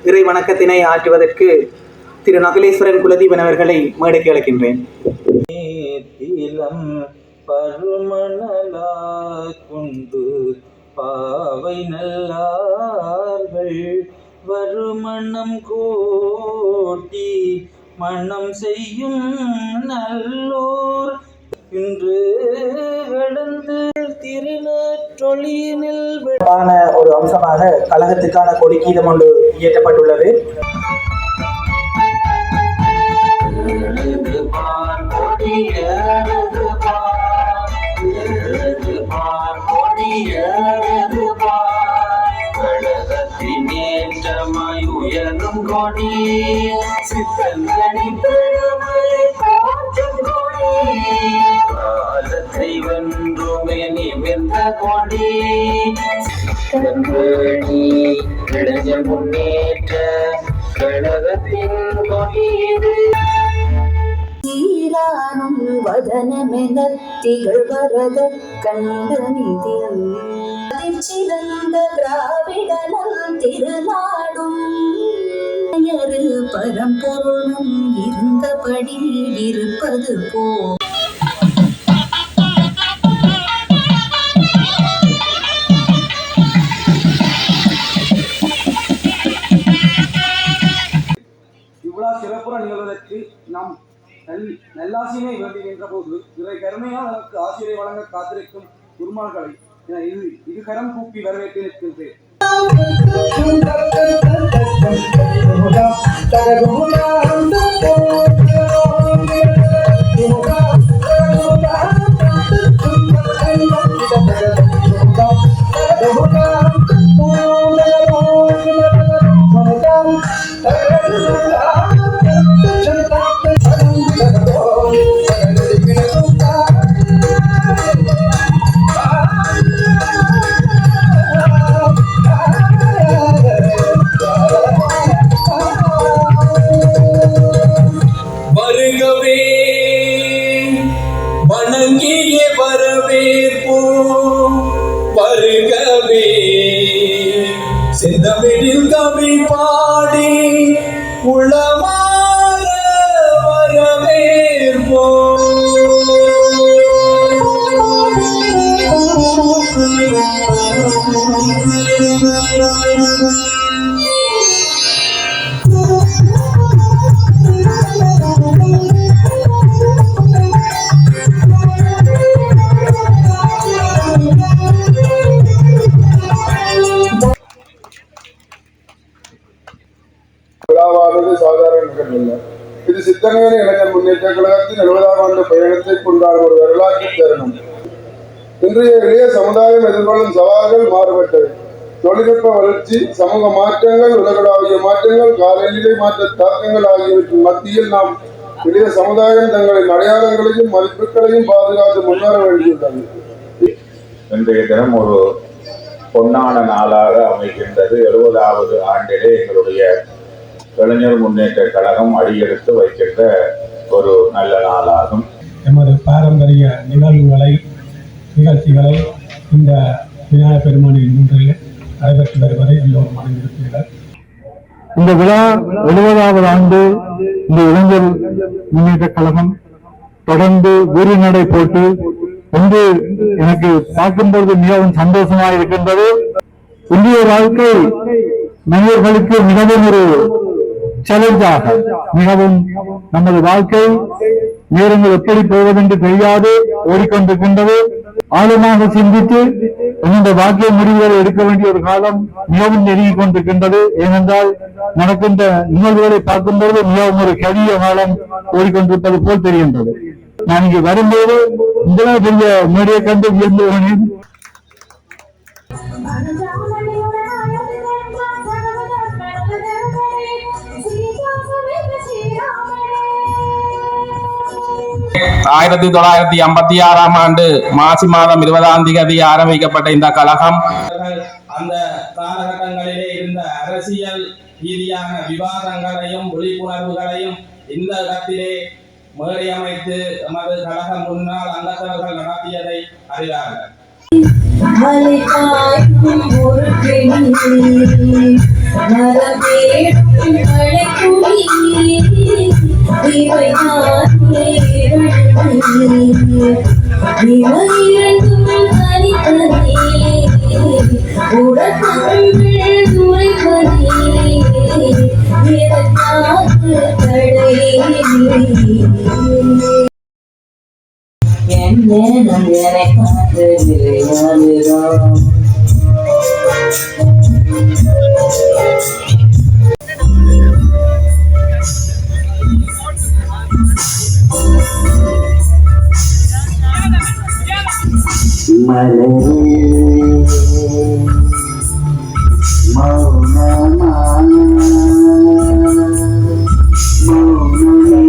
இறை வணக்கத்தினை ஆற்றுவதற்கு திரு நகுலேஸ்வரன் குலதீபன் அவர்களை மேடைக்கு அழைக்கின்றேன். பருமணலா கொண்டு பாவை நல்லார்கள் வருமணம் கோட்டி மணம் செய்யும் நல்லோர் இன்று எழுந்து திருநற்றொழியினில் ஒரு அம்சமாக கழகத்துக்கான கொடிக்கீதம் ஒன்று இயற்றப்பட்டுள்ளது. உயரும் கொடி சித்தங்களின் காலத்தை வென்றுமே நிமிர்ந்த கொடி இளைஞ முன்னேற்ற கழகத்தின் கொடியது. சீரானும் வதனமென திகழ்வரத கண்டனிதில் சிறந்த திராவிடனும் திருநாடும் பரம்பொருளும் இருந்தபடி இருப்பது போ. இவ்வளவு சிறப்புற நிகழ்வதற்கு நாம் நல்லாசினை வேண்டுகின்ற போது இறை கருணையால் நமக்கு ஆசிரியை வழங்க காத்திருக்கும் குருமார்களை இது கரம் கூப்பி வரவேற்று நிற்கின்றேன். வணங்கிய வரவேற்போ வருகவே செந்தமிழில் கவி பாடி உளமாற வரவேற்போ. விழாவானது சாதாரண நிகழ்வல்ல. இது சித்தநேரி இளைஞர் முன்னேற்ற கழகத்தின் 70ஆம் ஆண்டு பயணத்தை கொண்டாடும் ஒரு வரலாற்று தருணம். இன்றைய இளைய சமுதாயம் எதிர்கொள்ளும் சவால்கள் மாறுபட்டவை. தொழில்நுட்ப வளர்ச்சி, சமூக மாற்றங்கள், உலகளாவிய மாற்றங்கள், காலநிலை மாற்ற தாக்கங்கள் ஆகியவற்றின் மத்தியில் நாம் இளைய சமுதாயம் தங்களின் அடையாளங்களையும் மதிப்புகளையும் பாதுகாத்து முன்னேற வேண்டியுள்ளது. இன்றைய தினம் ஒரு பொன்னான நாளாக அமைகின்றது. 70வது ஆண்டிலே எங்களுடைய இளைஞர் முன்னேற்ற கழகம் அடியெடுத்து வைக்கின்ற ஒரு நல்ல நாளாகும். எமது பாரம்பரிய நிகழ்ச்சிகளை இந்த விநாயகப் பெருமானின் முன்றில் நடைபெற்று வருவதை எல்லோரும் அணிந்திருப்பீர்கள். இந்த விழா 70வது ஆண்டு இந்த இளைஞர் முன்னேற்ற கழகம் தொடர்ந்து வீறு நடை போட்டு ஒன்று எனக்கு பார்க்கும்போது மிகவும் சந்தோஷமாக இருக்கின்றது. இந்திய வாழ்க்கை மனிதர்களுக்கு மிகவும் ஒரு சேலஞ்சாக, மிகவும் நமது வாழ்க்கை நேரங்கள் எப்படி போவதென்று தெரியாது ஓடிக்கொண்டிருக்கின்றது. ஆழமாக சிந்தித்து இந்த வாழ்க்கை முடிவுகளை எடுக்க வேண்டிய ஒரு காலம் மிகவும் நெருங்கிக் கொண்டிருக்கின்றது. ஏனென்றால் நடக்கின்ற நிகழ்வுகளை பார்க்கும்போது மிகவும் ஒரு கரிய காலம் ஓடிக்கொண்டிருப்பது போல் தெரிகின்றது. நான் இங்கு வரும்போது இந்த பெரிய மேடையை கண்டு வியந்து ஆயிரத்தி 1956ஆம் ஆண்டு மாசி மாதம் 20ஆம் தேதி ஆரம்பிக்கப்பட்ட இந்த கழகம் அந்த காலகட்டங்களிலே இருந்த அரசியல் ரீதியான விவாதங்களையும் விழிப்புணர்வுகளையும் இந்த இடத்திலே மேடை அமைத்து நமது கழகம் முன்னாள் அங்கத்தவர்கள் நடத்தியதை அறிவார்கள். மரபேடும் மழைக்குடியே இவை நானே இவை இரண்டும் தனித்தனே உடற்கள் துரைப்பதே எனக்காக தடை என்ன நம் என்னை பார்த்து விளையாடுறோம் மலரே மௌனமான மௌனமே